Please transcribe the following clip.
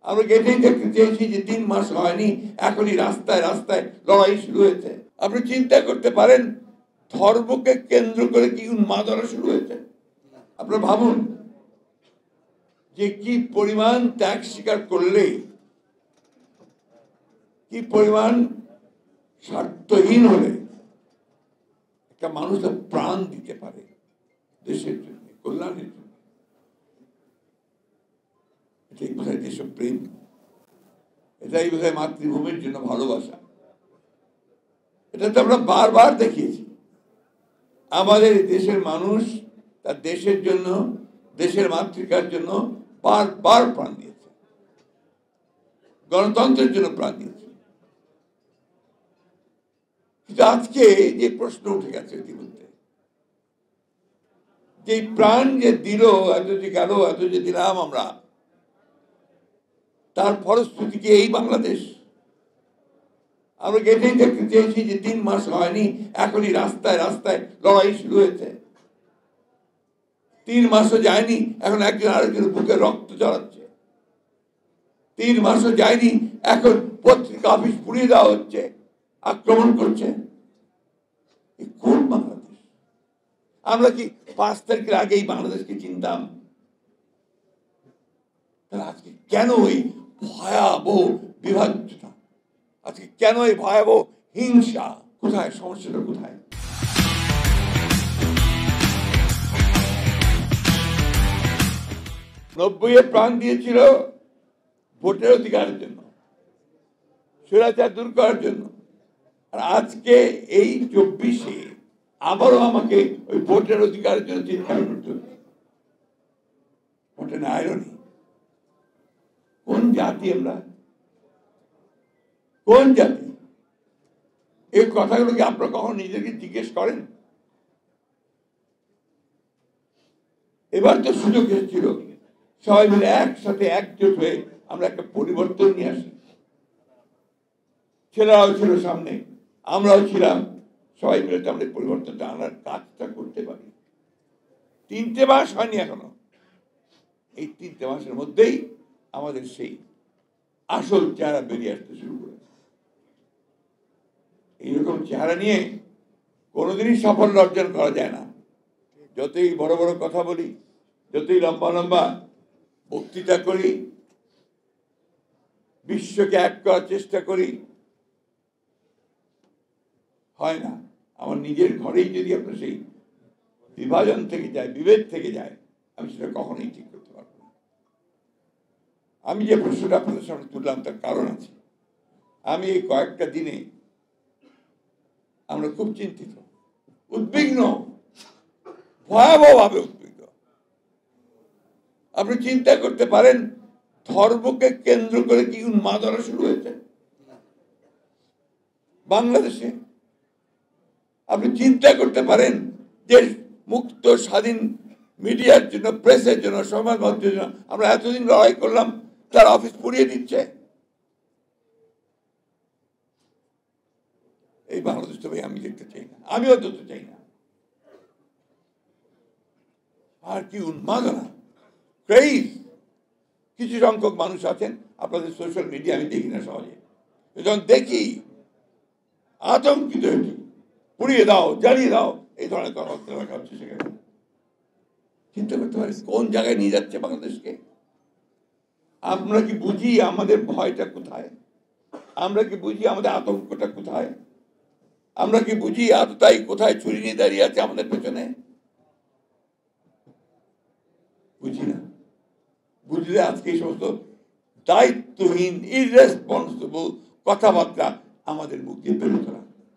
আমরা এটাই দেখতে চেয়েছি যে 3 মাস হয়নি, এখনই রাস্তায় রাস্তায় লড়াই শুরু হয়েছে। আপনি চিন্তা করতে পারেন ধর্মকে কেন্দ্র করে কি উন্মাদনা শুরু হয়েছে। আপনারা ভাবুন যে কি পরিমাণ ত্যাগ স্বীকার করলে, কি পরিমাণ স্বার্থহীন হলে একটা মানুষ প্রাণ দিতে পারে দেশের জন্য, কল্যাণের জন্য। এটাই বোধহয় দেশপ্রেম, এটাই বোধহয় মাতৃভূমির জন্য ভালোবাসা। এটা তো আমরা বারবার দেখিয়েছি। আমাদের দেশের মানুষ তার দেশের জন্য, দেশের মাতৃকার জন্য বারবার প্রাণ দিয়েছে, গণতন্ত্রের জন্য প্রাণ দিয়েছে। কিন্তু আজকে যে প্রশ্ন উঠে গেছে ইতিমধ্যে, যে প্রাণ যে দিল, এত যে গেল, এত যে দিলাম আমরা, তার ফলশ্রুতি কি এই বাংলাদেশ? আমরা এটাই দেখতে চেয়েছি যে 3 মাস হয়নি, এখনই রাস্তায় রাস্তায় লড়াই শুরু হয়েছে। 3 মাসও যায়নি, এখন একজন আরেকজনের বুকে রক্ত ঝরাচ্ছে। 3 মাসও যায়নি, এখন পত্রিকা অফিস পুড়িয়ে দেওয়া হচ্ছে, আক্রমণ করছে। কোন বাংলাদেশ? আমরা কি 5 তারিখের আগেই বাংলাদেশকে চিনতাম? তাহলে আজকে কেন এই ভয়াবহ বিভাজ্যতা, আজকে কেন এই ভয়াবহ হিংসা? কোথায় সমস্যাটা? কোথায়? 90-এ প্রাণ দিয়েছিল ভোটের অধিকারের জন্য, স্বৈরাচার দূর করার জন্য। আর আজকে এই 24-এ আবারও আমাকে ওই ভোটের অধিকারের জন্য চিৎকার করতে হচ্ছে। ভোটের আইরনি। কোন জাতি আমরা? কোন জাতি? এই কথাগুলো কি আপনারা কখন নিজেকে জিজ্ঞেস করেন? এবার তো সুযোগ এসেছিল সবাই মিলে একসাথে একজোট হয়ে আমরা একটা পরিবর্তন নিয়ে আসি। ছেলেরাও ছিল সামনে, আমরাও ছিলাম, সবাই মিলে আমরা পরিবর্তনটা আনার কাজটা করতে পারি। 3টে মাস হয়নি এখনো। এই 3টে মাসের মধ্যেই আমাদের সেই আসল চেহারা বেরিয়ে আসতে শুরু করেছে। এইরকম চেহারা নিয়ে কোনোদিনই সাফল্য অর্জন করা যায় না। যতই বড় বড় কথা বলি, যতই লম্বা লম্বা বক্তৃতা করি, বিশ্বকে এক করার চেষ্টা করি, হয় না। আমার নিজের ঘরেই যদি আপনার সেই বিভাজন থেকে যায়, বিভেদ থেকে যায়, আমি সেটা কখনোই ঠিক করতে পারবো না। আমি যে প্রশ্নটা আপনাদের সামনে তুললাম তার কারণ আছে। আমি এই কয়েকটা দিনে আমরা খুব চিন্তিত, উদ্বিগ্ন, ভয়াবহভাবে উদ্বিগ্ন। আপনি চিন্তা করতে পারেন ধর্মকে কেন্দ্র করে কি উন্মাদনা শুরু হয়েছে বাংলাদেশে। আপনি চিন্তা করতে পারেন যে মুক্ত স্বাধীন মিডিয়ার জন্য, প্রেসের জন্য, সংবাদ মাধ্যমের জন্য আমরা এতদিন লড়াই করলাম, তার অফিস পুড়িয়ে দিচ্ছে। এই বাংলাদেশ তো ভাই আমি দেখতে চাই না, আমিও তো চাই না। আর কি উন্মাদনা, ক্রেজ! কিছু সংখ্যক মানুষ আছেন, আপনাদের সোশ্যাল মিডিয়া আমি দেখি না সহজে, যখন দেখি আতঙ্কিত হয়েছি, পুড়িয়ে দাও, জ্বালিয়ে দাও, এই ধরনের কথা লেখা হচ্ছে সেখানে। চিন্তা করতে পারি কোন জায়গায় নিয়ে যাচ্ছে বাংলাদেশকে। আমরা কি বুঝি আমাদের ভয়টা কোথায়? আমরা কি বুঝি আমাদের আতঙ্কটা কোথায়? আমরা কি বুঝি আততায়ী কোথায় ছুরি নিয়ে দাঁড়িয়ে আছে আমাদের পেছনে? বুঝি না। বুঝলে আজকে এই সমস্ত দায়িত্বহীন, ইররেসপন্সিবল কথাবার্তা আমাদের মুখ দিয়ে বেরোতো না।